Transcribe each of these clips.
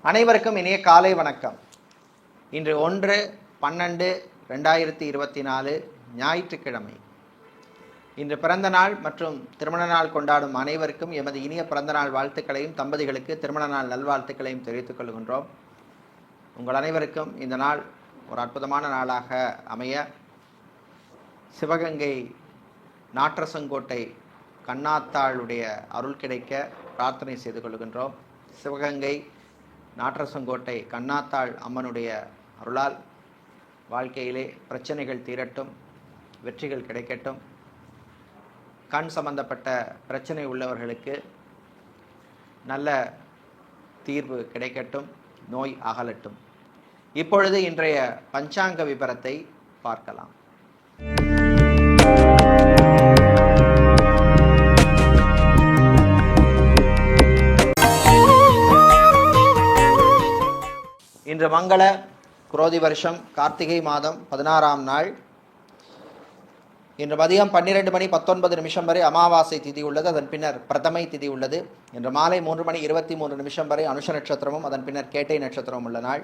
அனைவருக்கும் இனிய காலை வணக்கம். இன்று 1/12/2024 ஞாயிற்றுக்கிழமை. இன்று பிறந்த நாள் மற்றும் திருமண நாள் கொண்டாடும் அனைவருக்கும் எமது இனிய பிறந்த நாள் வாழ்த்துக்களையும் தம்பதிகளுக்கு திருமண நாள் நல்வாழ்த்துக்களையும் தெரிவித்துக் கொள்கின்றோம். உங்கள் அனைவருக்கும் இந்த நாள் ஒரு அற்புதமான நாளாக அமைய சிவகங்கை நாற்றசங்கோட்டை கண்ணாத்தாளுடைய அருள் கிடைக்க பிரார்த்தனை செய்து கொள்கின்றோம். சிவகங்கை நாற்றசங்கோட்டை கண்ணாத்தாள் அம்மனுடைய அருளால் வாழ்க்கையிலே பிரச்சனைகள் தீரட்டும், வெற்றிகள் கிடைக்கட்டும். கண் சம்பந்தப்பட்ட பிரச்சனை உள்ளவர்களுக்கு நல்ல தீர்வு கிடைக்கட்டும், நோய் அகலட்டும். இப்பொழுது இன்றைய பஞ்சாங்க விபரத்தை பார்க்கலாம். இன்று மங்கள குரோதி வருஷம் கார்த்திகை மாதம் 16ஆம் நாள். இன்று மதியம் 12:19 வரை அமாவாசை திதி உள்ளது. அதன் பின்னர் பிரதமை திதி உள்ளது. இன்று மாலை 3:23 வரை அனுஷ நட்சத்திரமும் அதன் பின்னர் கேட்டை நட்சத்திரமும் உள்ள நாள்.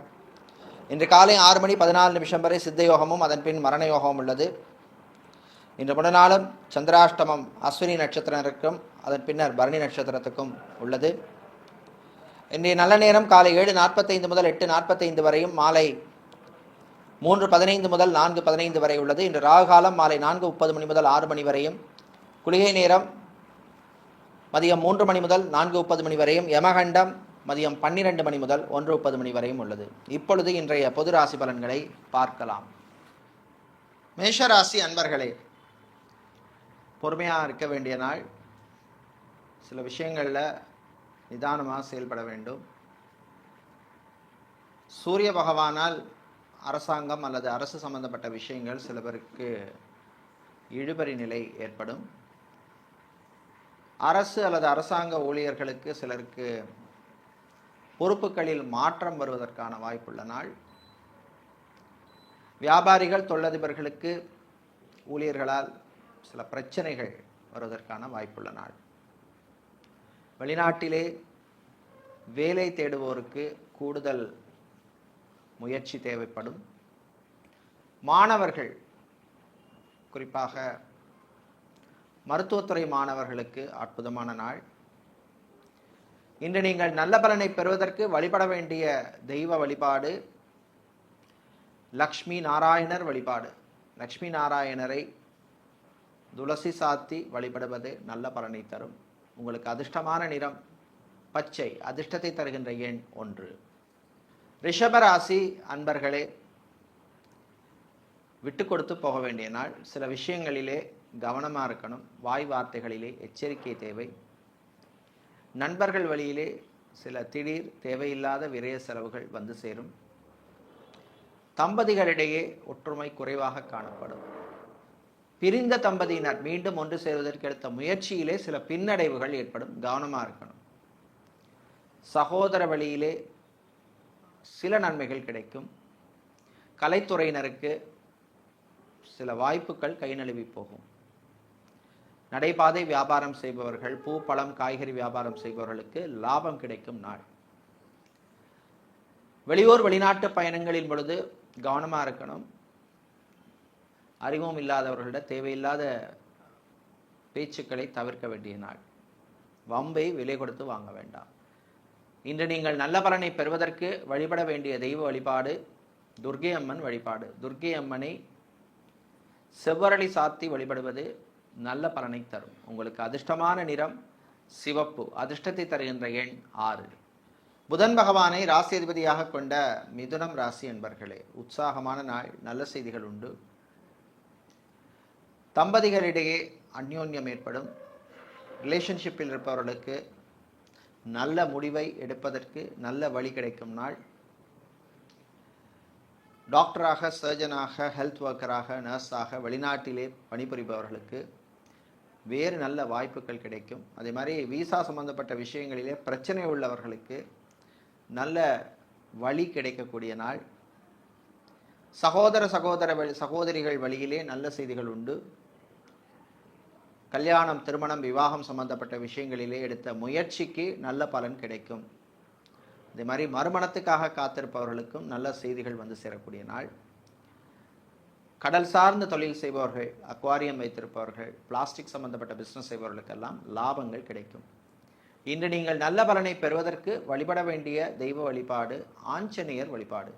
இன்று காலை 6:14 வரை சித்த யோகமும் அதன் பின் மரண யோகமும் உள்ளது. இன்று முன்னாளும் சந்திராஷ்டமம் அஸ்வினி நட்சத்திரத்திற்கும் அதன் பின்னர் பரணி நட்சத்திரத்துக்கும் உள்ளது. இன்றைய நல்ல நேரம் காலை 7:45 முதல் 8:45 வரையும், மாலை 3:15 முதல் 4:15 வரை உள்ளது. இன்று ராகு காலம் மாலை 4:30 முதல் 6 மணி வரையும், குளிகை நேரம் மதியம் 3 மணி முதல் 4:30 வரையும், யமகண்டம் மதியம் 12 மணி முதல் 1:30 வரையும் உள்ளது. இப்பொழுது இன்றைய பொது ராசி பலன்களை பார்க்கலாம். மேஷராசி அன்பர்களே, பொறுமையாக இருக்க வேண்டிய நாள். சில விஷயங்களில் நிதானமாக செயல்பட வேண்டும். சூரிய பகவானால் அரசாங்கம் அல்லது அரசு சம்பந்தப்பட்ட விஷயங்கள் சில பேருக்கு இழுபறி நிலை ஏற்படும். அரசு அல்லது அரசாங்க ஊழியர்களுக்கு சிலருக்கு பொறுப்புகளில் மாற்றம் வருவதற்கான வாய்ப்புள்ள நாள். வியாபாரிகள் தொழிலதிபர்களுக்கு ஊழியர்களால் சில பிரச்சனைகள் வருவதற்கான வாய்ப்புள்ள நாள். வெளிநாட்டிலே வேலை தேடுவோருக்கு கூடுதல் முயற்சி தேவைப்படும். மாணவர்கள், குறிப்பாக மருத்துவத்துறை மாணவர்களுக்கு அற்புதமான நாள். இன்று நீங்கள் நல்ல பலனை பெறுவதற்கு வழிபட வேண்டிய தெய்வ வழிபாடு லக்ஷ்மி நாராயணர் வழிபாடு. லக்ஷ்மி நாராயணரை துளசி சாத்தி வழிபடுவது நல்ல பலனை தரும். உங்களுக்கு அதிர்ஷ்டமான நிறம் பச்சை, அதிர்ஷ்டத்தை தருகின்ற எண் 1. ரிஷபராசி அன்பர்களே, விட்டு கொடுத்து போக வேண்டிய நாள். சில விஷயங்களிலே கவனமாக இருக்கணும். வாய் வார்த்தைகளிலே எச்சரிக்கை தேவை. நண்பர்கள் வழியிலே சில திடீர் தேவையில்லாத விரய செலவுகள் வந்து சேரும். தம்பதிகளிடையே ஒற்றுமை குறைவாக காணப்படும். பிரிந்த தம்பதியினர் மீண்டும் ஒன்று சேருவதற்கு எடுத்த முயற்சியிலே சில பின்னடைவுகள் ஏற்படும். கவனமாக இருக்கணும். சகோதர வழியிலே சில நன்மைகள் கிடைக்கும். கலைத்துறையினருக்கு சில வாய்ப்புகள் கை நழுவி போகும். நடைபாதை வியாபாரம் செய்பவர்கள், பூ பழம் காய்கறி வியாபாரம் செய்பவர்களுக்கு லாபம் கிடைக்கும் நாள். வெளியூர் வெளிநாட்டு பயணங்களின் பொழுது கவனமாக இருக்கணும். அறிவும் இல்லாதவர்களிடம் தேவையில்லாத பேச்சுக்களை தவிர்க்க வேண்டிய நாள். வம்பை விலை கொடுத்து வாங்க வேண்டாம். இன்று நீங்கள் நல்ல பலனை பெறுவதற்கு வழிபட வேண்டிய தெய்வ வழிபாடு துர்க்கை அம்மன் வழிபாடு. துர்க்கை அம்மனை செவ்வரளி சாத்தி வழிபடுவது நல்ல பலனை தரும். உங்களுக்கு அதிர்ஷ்டமான நிறம் சிவப்பு, அதிர்ஷ்டத்தை தருகின்ற எண் 6. புதன் பகவானை ராசி அதிபதியாக கொண்ட மிதுனம் ராசி என்பர்களே, உற்சாகமான நாள். நல்ல செய்திகள் உண்டு. தம்பதிகளிடையே அந்யோன்யம் ஏற்படும். ரிலேஷன்ஷிப்பில் இருப்பவர்களுக்கு நல்ல முடிவை எடுப்பதற்கு நல்ல வழி கிடைக்கும் நாள். டாக்டராக, சர்ஜனாக, ஹெல்த் ஒர்க்கராக, நர்ஸாக வெளிநாட்டிலே பணிபுரிபவர்களுக்கு வேறு நல்ல வாய்ப்புகள் கிடைக்கும். அதே மாதிரி விசா சம்பந்தப்பட்ட விஷயங்களிலே பிரச்சனை உள்ளவர்களுக்கு நல்ல வழி கிடைக்கக்கூடிய நாள். சகோதரிகள் வழியிலே நல்ல செய்திகள் உண்டு. கல்யாணம், திருமணம், விவாகம் சம்பந்தப்பட்ட விஷயங்களிலே எடுத்த முயற்சிக்கு நல்ல பலன் கிடைக்கும். இதே மாதிரி மறுமணத்துக்காக காத்திருப்பவர்களுக்கும் நல்ல செய்திகள் வந்து சேரக்கூடிய நாள். கடல் சார்ந்த தொழில் செய்பவர்கள், அக்வாரியம் வைத்திருப்பவர்கள், பிளாஸ்டிக் சம்பந்தப்பட்ட பிஸ்னஸ் செய்பவர்களுக்கெல்லாம் லாபங்கள் கிடைக்கும். இன்று நீங்கள் நல்ல பலனை பெறுவதற்கு வழிபட வேண்டிய தெய்வ வழிபாடு ஆஞ்சநேயர் வழிபாடு.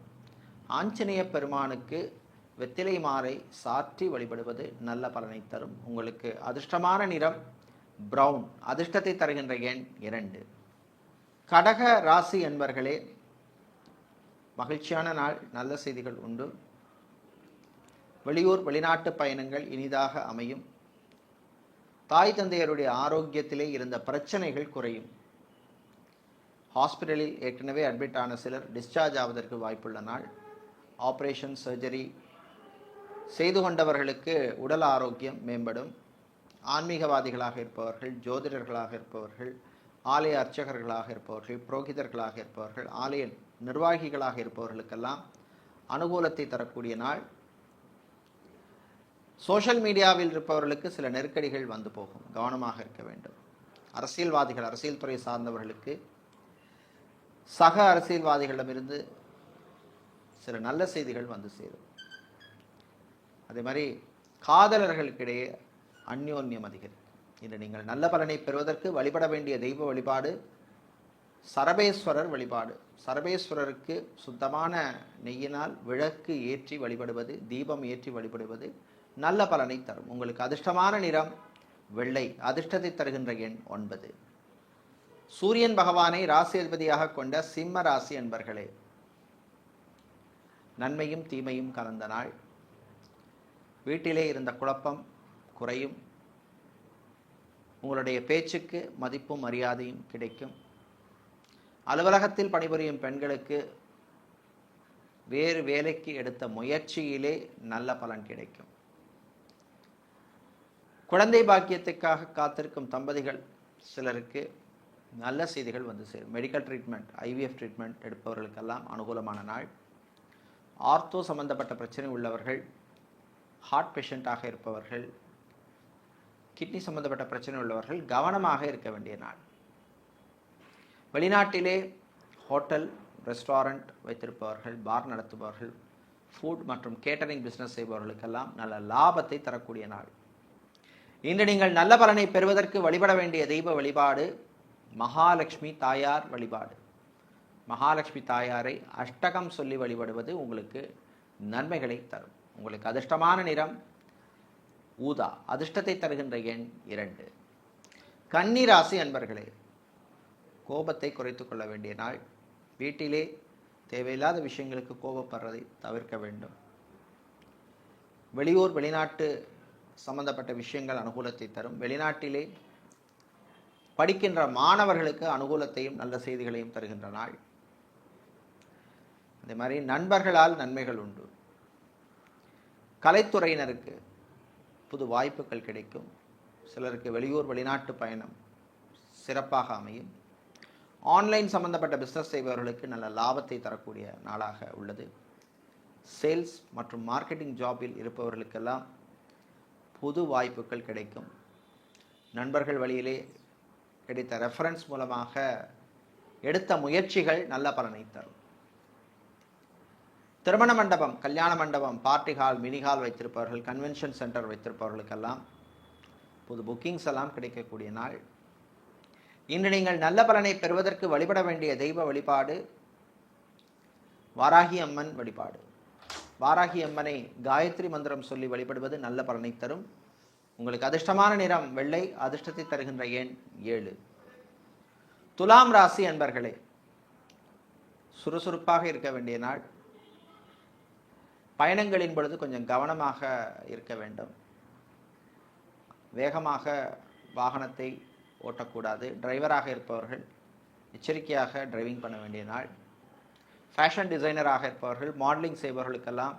ஆஞ்சநேய பெருமானுக்கு வெத்திலை மாலை சாற்றி வழிபடுவது நல்ல பலனை தரும். உங்களுக்கு அதிர்ஷ்டமான நிறம் பிரவுன். அதிர்ஷ்டத்தை தருகின்ற எண் 2. கடக ராசி என்பர்களே, மகிழ்ச்சியான நாள். நல்ல செய்திகள் உண்டு. வெளியூர் வெளிநாட்டு பயணங்கள் இனிதாக அமையும். தாய் தந்தையருடைய ஆரோக்கியத்திலே இருந்த பிரச்சனைகள் குறையும். ஹாஸ்பிட்டலில் ஏற்கனவே அட்மிட் ஆன சிலர் டிஸ்சார்ஜ் ஆவதற்கு வாய்ப்புள்ள நாள். ஆப்ரேஷன், சர்ஜரி செய்து கொண்டவர்களுக்கு உடல் ஆரோக்கியம் மேம்படும். ஆன்மீகவாதிகளாக இருப்பவர்கள், ஜோதிடர்களாக இருப்பவர்கள், ஆலய அர்ச்சகர்களாக இருப்பவர்கள், புரோகிதர்களாக இருப்பவர்கள், ஆலய நிர்வாகிகளாக இருப்பவர்களுக்கெல்லாம் அனுகூலத்தை தரக்கூடிய நாள். சோஷியல் மீடியாவில் இருப்பவர்களுக்கு சில நெருக்கடிகள் வந்து போகும், கவனமாக இருக்க வேண்டும். அரசியல்வாதிகள், அரசியல் துறை சார்ந்தவர்களுக்கு சக அரசியல்வாதிகளிடமிருந்து சில நல்ல செய்திகள் வந்து சேரும். அதே மாதிரி காதலர்களுக்கிடையே அந்யோன்யம் அதிகரிக்கும். இன்று நீங்கள் நல்ல பலனை பெறுவதற்கு வழிபட வேண்டிய தெய்வ வழிபாடு சரபேஸ்வரர் வழிபாடு. சரபேஸ்வரருக்கு சுத்தமான நெய்யினால் விளக்கு ஏற்றி வழிபடுவது, தீபம் ஏற்றி வழிபடுவது நல்ல பலனை தரும். உங்களுக்கு அதிர்ஷ்டமான நிறம் வெள்ளை. அதிர்ஷ்டத்தை தருகின்ற எண் 9. சூரியன் பகவானை ராசி அதிபதியாக கொண்ட சிம்ம ராசி என்பர்களே, நன்மையும் தீமையும் கலந்த நாள். வீட்டிலே இருந்த குழப்பம் குறையும். உங்களுடைய பேச்சுக்கு மதிப்பும் மரியாதையும் கிடைக்கும். அலுவலகத்தில் பணிபுரியும் பெண்களுக்கு வேறு வேலைக்கு எடுத்த முயற்சியிலே நல்ல பலன் கிடைக்கும். குழந்தை பாக்கியத்துக்காக காத்திருக்கும் தம்பதிகள் சிலருக்கு நல்ல செய்திகள் வந்து சேரும். மெடிக்கல் ட்ரீட்மெண்ட், ஐவிஎஃப் ட்ரீட்மெண்ட் எடுப்பவர்களுக்கெல்லாம் அனுகூலமான நாள். ஆர்த்தோ சம்பந்தப்பட்ட பிரச்சனை உள்ளவர்கள், ஹார்ட் பேஷண்ட்டாக இருப்பவர்கள், கிட்னி சம்பந்தப்பட்ட பிரச்சனை உள்ளவர்கள் கவனமாக இருக்க வேண்டிய நாள். வெளிநாட்டிலே ஹோட்டல், ரெஸ்டாரண்ட் வைத்திருப்பவர்கள், பார் நடத்துபவர்கள், ஃபுட் மற்றும் கேட்டரிங் பிஸ்னஸ் செய்பவர்களுக்கெல்லாம் நல்ல லாபத்தை தரக்கூடிய நாள். இன்று நீங்கள் நல்ல பலனை பெறுவதற்கு வழிபட வேண்டிய தெய்வ வழிபாடு மகாலட்சுமி தாயார் வழிபாடு. மகாலட்சுமி தாயாரை அஷ்டகம் சொல்லி வழிபடுவது உங்களுக்கு நன்மைகளை தரும். உங்களுக்கு அதிர்ஷ்டமான நிறம் ஊதா. அதிர்ஷ்டத்தை தருகின்ற எண் 2. கன்னி ராசி அன்பர்களே, கோபத்தை குறைத்து கொள்ள வேண்டிய நாள். வீட்டிலே தேவையில்லாத விஷயங்களுக்கு கோபப்படுறதை தவிர்க்க வேண்டும். வெளியூர் வெளிநாட்டு சம்பந்தப்பட்ட விஷயங்கள் அனுகூலத்தை தரும். வெளிநாட்டிலே படிக்கின்ற மாணவர்களுக்கு அனுகூலத்தையும் நல்ல செய்திகளையும் தருகின்ற நாள். அதே மாதிரி நண்பர்களால் நன்மைகள் உண்டு. கலைத்துறையினருக்கு புது வாய்ப்புகள் கிடைக்கும். சிலருக்கு வெளியூர் வெளிநாட்டு பயணம் சிறப்பாக அமையும். ஆன்லைன் சம்பந்தப்பட்ட பிஸ்னஸ் செய்பவர்களுக்கு நல்ல லாபத்தை தரக்கூடிய நாளாக உள்ளது. சேல்ஸ் மற்றும் மார்க்கெட்டிங் ஜாபில் இருப்பவர்களுக்கெல்லாம் புது வாய்ப்புகள் கிடைக்கும். நண்பர்கள் வழியிலே கிடைத்த ரெஃபரன்ஸ் மூலமாக எடுத்த முயற்சிகள் நல்ல பலனை தரும். திருமண மண்டபம், கல்யாண மண்டபம், பார்ட்டி ஹால், மினி ஹால் வைத்திருப்பவர்கள், கன்வென்ஷன் சென்டர் வைத்திருப்பவர்களுக்கெல்லாம் புது புக்கிங்ஸ் எல்லாம் கிடைக்கக்கூடிய நாள். இன்று நீங்கள் நல்ல பலனை பெறுவதற்கு வழிபட வேண்டிய தெய்வ வழிபாடு வாராகி அம்மன் வழிபாடு. வாராகி அம்மனை காயத்ரி மந்திரம் சொல்லி வழிபடுவது நல்ல பலனை தரும். உங்களுக்கு அதிர்ஷ்டமான நிறம் வெள்ளை. அதிர்ஷ்டத்தை தருகின்ற எண் 7. துலாம் ராசி அன்பர்களே, சுறுசுறுப்பாக இருக்க வேண்டிய நாள். பயணங்களின் பொழுது கொஞ்சம் கவனமாக இருக்க வேண்டும். வேகமாக வாகனத்தை ஓட்டக்கூடாது. டிரைவராக இருப்பவர்கள் எச்சரிக்கையாக டிரைவிங் பண்ண வேண்டிய நாள். ஃபேஷன் டிசைனராக இருப்பவர்கள், மாடலிங் செய்பவர்களுக்கெல்லாம்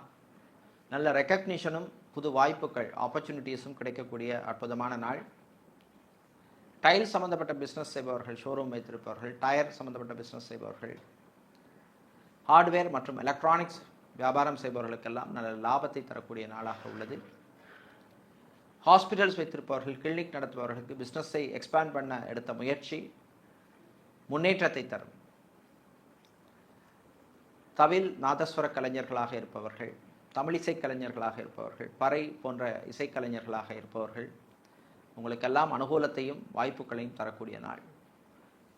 நல்ல ரெக்கக்னிஷனும் புது வாய்ப்புகள், ஆப்பர்ச்சுனிட்டிஸும் கிடைக்கக்கூடிய அற்புதமான நாள். டைல் சம்பந்தப்பட்ட பிஸ்னஸ் செய்பவர்கள், ஷோரூம் வைத்திருப்பவர்கள், டயர் சம்பந்தப்பட்ட பிஸ்னஸ் செய்பவர்கள், ஹார்ட்வேர் மற்றும் எலக்ட்ரானிக்ஸ் வியாபாரம் செய்பவர்களுக்கெல்லாம் நல்ல லாபத்தை தரக்கூடிய நாளாக உள்ளது. ஹாஸ்பிட்டல்ஸ் வைத்திருப்பவர்கள், கிளினிக் நடத்துபவர்களுக்கு பிஸ்னஸை எக்ஸ்பேண்ட் பண்ண எடுத்த முயற்சி முன்னேற்றத்தை தரும். தவில் நாதஸ்வர கலைஞர்களாக இருப்பவர்கள், தமிழிசை கலைஞர்களாக இருப்பவர்கள், பறை போன்ற இசைக்கலைஞர்களாக இருப்பவர்கள் உங்களுக்கெல்லாம் அனுகூலத்தையும் வாய்ப்புகளையும் தரக்கூடிய நாள்.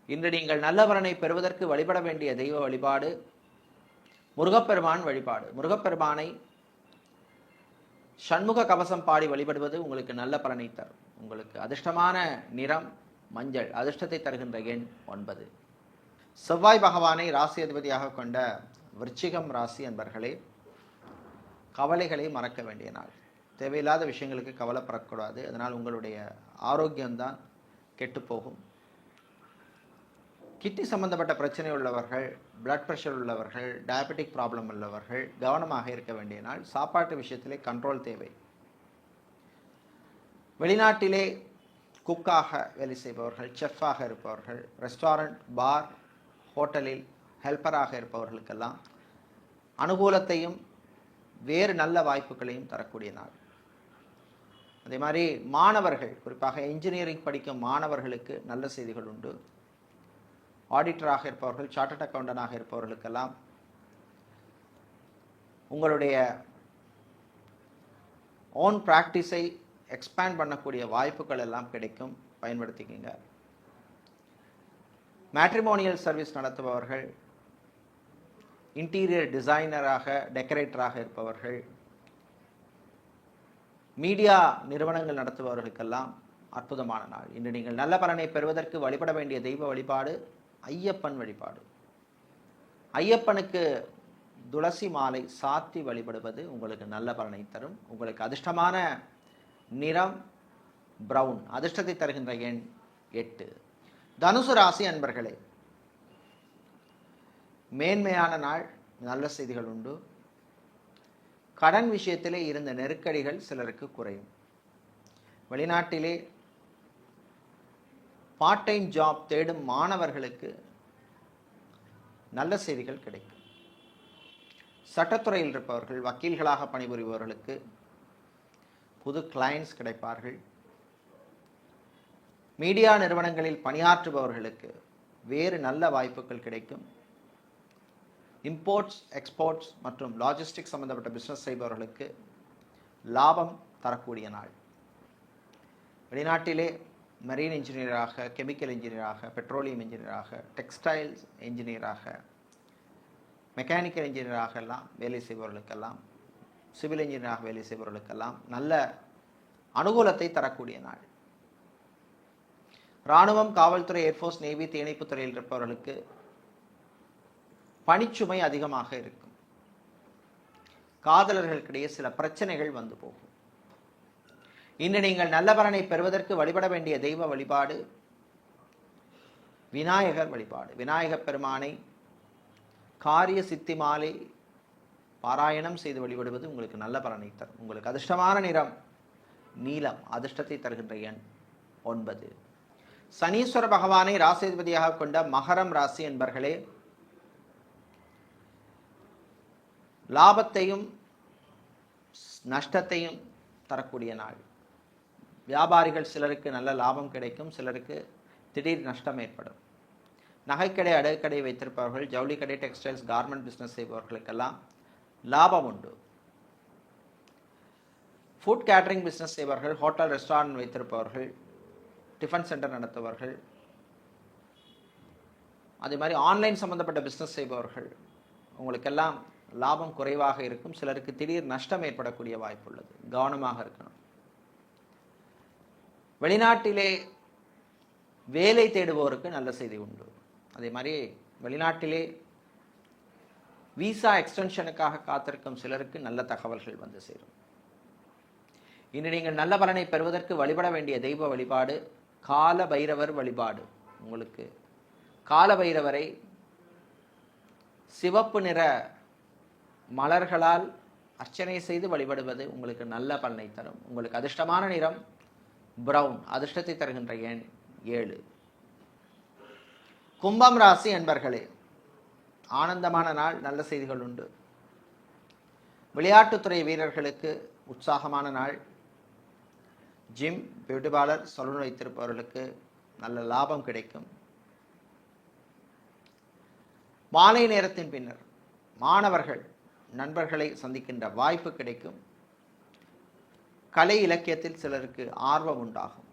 இன்று நீங்கள் நல்லவரனை பெறுவதற்கு வழிபட வேண்டிய தெய்வ வழிபாடு முருகப்பெருமான் வழிபாடு. முருகப்பெருமானை சண்முக கவசம் பாடி வழிபடுவது உங்களுக்கு நல்ல பலனை தரும். உங்களுக்கு அதிர்ஷ்டமான நிறம் மஞ்சள், அதிர்ஷ்டத்தை தருகின்ற எண் 9. செவ்வாய் பகவானை ராசி அதிபதியாக கொண்ட விருச்சிகம் ராசி அன்பர்களே, கவலைகளை மறக்க வேண்டிய நாள். தேவையில்லாத விஷயங்களுக்கு கவலைப்படக்கூடாது. அதனால் உங்களுடைய ஆரோக்கியம்தான் கெட்டுப்போகும். கிட்னி சம்பந்தப்பட்ட பிரச்சனை உள்ளவர்கள், பிளட் ப்ரெஷர் உள்ளவர்கள், டயபெட்டிக் ப்ராப்ளம் உள்ளவர்கள் கவனமாக இருக்க வேண்டிய நாள். சாப்பாட்டு விஷயத்திலே கண்ட்ரோல் தேவை. வெளிநாட்டிலே குக்காக வேலை செய்பவர்கள், செஃப்பாக இருப்பவர்கள், ரெஸ்டாரண்ட், பார், ஹோட்டலில் ஹெல்ப்பராக இருப்பவர்களுக்கெல்லாம் அனுகூலத்தையும் வேறு நல்ல வாய்ப்புகளையும் தரக்கூடிய நாள். அதே மாதிரி மாணவர்கள், குறிப்பாக இன்ஜினியரிங் படிக்கும் மாணவர்களுக்கு நல்ல செய்திகள் உண்டு. ஆடிட்டராக இருப்பவர்கள், சார்ட்டர்ட் அக்கவுண்டனாக இருப்பவர்களுக்கெல்லாம் உங்களுடைய ஓன் ப்ராக்டிஸை எக்ஸ்பேண்ட் பண்ணக்கூடிய வாய்ப்புகள் எல்லாம் கிடைக்கும், பயன்படுத்திக்கங்க. மேட்ரிமோனியல் சர்வீஸ் நடத்துபவர்கள், இன்டீரியர் டிசைனராக, டெக்கரேட்டராக இருப்பவர்கள், மீடியா நிறுவனங்கள் நடத்துபவர்களுக்கெல்லாம் அற்புதமான நாள். இன்று நீங்கள் நல்ல பலனை பெறுவதற்கு வழிபட வேண்டிய தெய்வ வழிபாடு ஐயப்பன் வழிபாடு. ஐயப்பனுக்கு துளசி மாலை சாத்தி வழிபடுவது உங்களுக்கு நல்ல பலனை தரும். உங்களுக்கு அதிர்ஷ்டமான நிறம் பிரவுன், அதிர்ஷ்டத்தை தருகின்ற எண் 8. தனுசு ராசி அன்பர்களே, மேன்மையான நாள், நல்ல செய்திகள் உண்டு. கடன் விஷயத்திலே இருந்த நெருக்கடிகள் சிலருக்கு குறையும். வெளிநாட்டிலே பார்ட் டைம் ஜாப் தேடும் மாணவர்களுக்கு நல்ல செய்திகள் கிடைக்கும். சட்டத்துறையில் இருப்பவர்கள், வக்கீல்களாக பணிபுரிபவர்களுக்கு புது கிளையன்ட்ஸ் கிடைப்பார்கள். மீடியா நிறுவனங்களில் பணியாற்றுபவர்களுக்கு வேறு நல்ல வாய்ப்புகள் கிடைக்கும். இம்போர்ட்ஸ், எக்ஸ்போர்ட்ஸ் மற்றும் லாஜிஸ்டிக்ஸ் சம்பந்தப்பட்ட பிஸ்னஸ் செய்பவர்களுக்கு லாபம் தரக்கூடிய நாள். வெளிநாட்டிலே மெரீன் இன்ஜினியராக, கெமிக்கல் இன்ஜினியராக, பெட்ரோலியம் இன்ஜினியராக, டெக்ஸ்டைல்ஸ் இன்ஜினியராக, மெக்கானிக்கல் இன்ஜினியராக எல்லாம் வேலை செய்பவர்களுக்கெல்லாம், சிவில் இன்ஜினியராக வேலை செய்பவர்களுக்கெல்லாம் நல்ல அனுகூலத்தை தரக்கூடிய நாள். இராணுவம், காவல்துறை, ஏர்ஃபோர்ஸ், நேவி, தீயணைப்புத் துறையில் இருப்பவர்களுக்கு பணிச்சுமை அதிகமாக இருக்கும். காதலர்களுக்கிடையே சில பிரச்சனைகள் வந்து போகும். இன்று நீங்கள் நல்ல பலனை பெறுவதற்கு வழிபட வேண்டிய தெய்வ வழிபாடு விநாயகர் வழிபாடு. விநாயகப் பெருமானை காரிய சித்தி மாலை பாராயணம் செய்து வழிபடுவது உங்களுக்கு நல்ல பலனை தரும். உங்களுக்கு அதிர்ஷ்டமான நிறம் நீலம், அதிர்ஷ்டத்தை தருகின்ற எண் 9. சனீஸ்வர பகவானை ராசிபதியாக கொண்ட மகரம் ராசி என்பர்களே, லாபத்தையும் நஷ்டத்தையும் தரக்கூடிய நாள். வியாபாரிகள் சிலருக்கு நல்ல லாபம் கிடைக்கும், சிலருக்கு திடீர் நஷ்டம் ஏற்படும். நகைக்கடை, அடகுக்கடை வைத்திருப்பவர்கள், ஜவுளி கடை, டெக்ஸ்டைல்ஸ், கார்மெண்ட் பிஸ்னஸ் செய்பவர்களுக்கெல்லாம் லாபம் உண்டு. ஃபுட் கேட்டரிங் பிஸ்னஸ் செய்பவர்கள், ஹோட்டல், ரெஸ்டாரண்ட் வைத்திருப்பவர்கள், டிஃபன் சென்டர் நடத்துபவர்கள், அதே மாதிரி ஆன்லைன் சம்பந்தப்பட்ட பிஸ்னஸ் செய்பவர்கள் உங்களுக்கெல்லாம் லாபம் குறைவாக இருக்கும். சிலருக்கு திடீர் நஷ்டம் ஏற்படக்கூடிய வாய்ப்பு உள்ளது, கவனமாக இருக்கணும். வெளிநாட்டிலே வேலை தேடுபவருக்கு நல்ல செய்தி உண்டு. அதே மாதிரி வெளிநாட்டிலே விசா எக்ஸ்டென்ஷனுக்காக காத்திருக்கும் சிலருக்கு நல்ல தகவல்கள் வந்து சேரும். இன்று நீங்கள் நல்ல பலனை பெறுவதற்கு வழிபட வேண்டிய தெய்வ வழிபாடு கால பைரவர் வழிபாடு. உங்களுக்கு கால பைரவரை சிவப்பு நிற மலர்களால் அர்ச்சனை செய்து வழிபடுவது உங்களுக்கு நல்ல பலனை தரும். உங்களுக்கு அதிர்ஷ்டமான நிறம் பிரவுன், அதிர்ஷ்டத்தை தருகின்ற எண் 7. கும்பம் ராசி என்பர்களே, ஆனந்தமான நாள், நல்ல செய்திகள் உண்டு. விளையாட்டுத்துறை வீரர்களுக்கு உற்சாகமான நாள். ஜிம், பியூட்டி பார்லர், சலூன் வைத்திருப்பவர்களுக்கு நல்ல லாபம் கிடைக்கும். மாலை நேரத்தின் பின்னர் மாணவர்கள் நண்பர்களை சந்திக்கின்ற வாய்ப்பு கிடைக்கும். கலை இலக்கியத்தில் சிலருக்கு ஆர்வம் உண்டாகும்.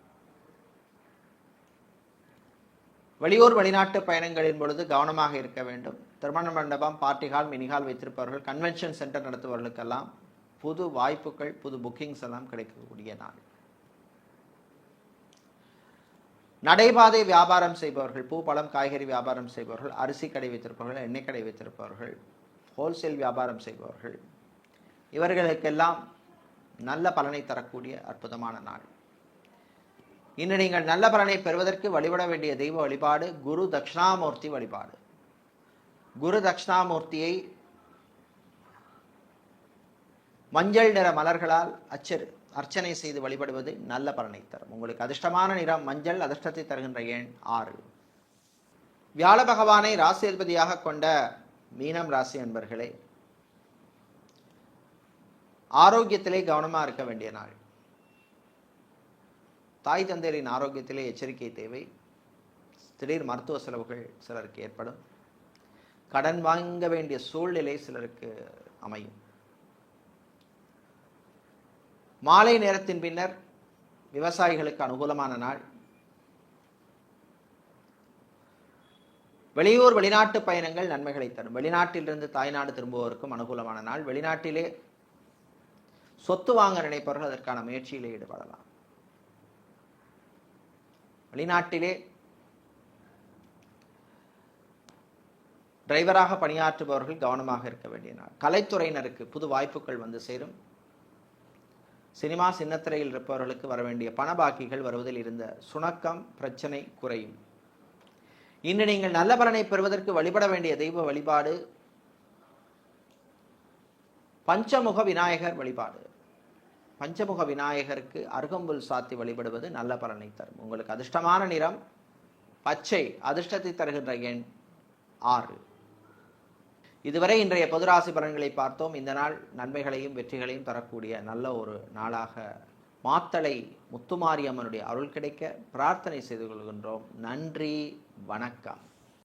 வெளியூர் வெளிநாட்டு பயணங்களின் பொழுது கவனமாக இருக்க வேண்டும். திருமண மண்டபம், பார்ட்டி ஹால், மினி ஹால் வைத்திருப்பவர்கள், கன்வென்ஷன் சென்டர் நடத்துபவர்களுக்கெல்லாம் புது வாய்ப்புகள், புது புக்கிங்ஸ் எல்லாம் கிடைக்கக்கூடிய நாள். நடைபாதை வியாபாரம் செய்பவர்கள், பூ பழம் காய்கறி வியாபாரம் செய்பவர்கள், அரிசி கடை வைத்திருப்பவர்கள், எண்ணெய் கடை வைத்திருப்பவர்கள், ஹோல்சேல் வியாபாரம் செய்பவர்கள், இவர்களுக்கெல்லாம் நல்ல பலனை தரக்கூடிய அற்புதமான நாள். இன்று நீங்கள் நல்ல பலனை பெறுவதற்கு வழிபட வேண்டிய தெய்வ வழிபாடு குரு தட்சிணாமூர்த்தி வழிபாடு. குரு தட்சிணாமூர்த்தியை மஞ்சள் நிற மலர்களால் அர்ச்சனை செய்து வழிபடுவது நல்ல பலனை தரும். உங்களுக்கு அதிர்ஷ்டமான நிறம் மஞ்சள், அதிர்ஷ்டத்தை தருகின்ற எண் 6. வியாழ பகவானை ராசி அதிபதியாக கொண்ட மீனம் ராசி அன்பர்களே, ஆரோக்கியத்திலே கவனமாக இருக்க வேண்டிய நாள். தாய் தந்தையரின் ஆரோக்கியத்திலே எச்சரிக்கை தேவை. திடீர் மருத்துவ செலவுகள் சிலருக்கு ஏற்படும். கடன் வாங்க வேண்டிய சூழ்நிலை சிலருக்கு அமையும். மாலை நேரத்தின் பின்னர் விவசாயிகளுக்கு அனுகூலமான நாள். வெளியூர் வெளிநாட்டு பயணங்கள் நன்மைகளை தரும். வெளிநாட்டிலிருந்து தாய்நாடு திரும்புவோருக்கும் அனுகூலமான நாள். வெளிநாட்டிலே சொத்து வாங்க நினைப்பவர்கள் அதற்கான முயற்சியிலே ஈடுபடலாம். வெளிநாட்டிலே டிரைவராக பணியாற்றுபவர்கள் கவனமாக இருக்க வேண்டிய நாள். கலைத்துறையினருக்கு புது வாய்ப்புகள் வந்து சேரும். சினிமா சின்னத்திரையில் இருப்பவர்களுக்கு வர வேண்டிய பண பாக்கிகள் வருவதில் இருந்த சுணக்கம் பிரச்சனை குறையும். இன்று நீங்கள் நல்ல பலனை பெறுவதற்கு வழிபட வேண்டிய தெய்வ வழிபாடு பஞ்சமுக விநாயகர் வழிபாடு. பஞ்சமுக விநாயகருக்கு அருகம்புல் சாத்தி வழிபடுவது நல்ல பலனை தரும். உங்களுக்கு அதிர்ஷ்டமான நிறம் பச்சை, அதிர்ஷ்டத்தை தருகின்ற எண் 6. இதுவரை இன்றைய பொதுராசி பலன்களை பார்த்தோம். இந்த நாள் நன்மைகளையும் வெற்றிகளையும் தரக்கூடிய நல்ல ஒரு நாளாக மாத்தளை முத்துமாரியம்மனுடைய அருள் கிடைக்க பிரார்த்தனை செய்து கொள்கின்றோம். நன்றி, வணக்கம்.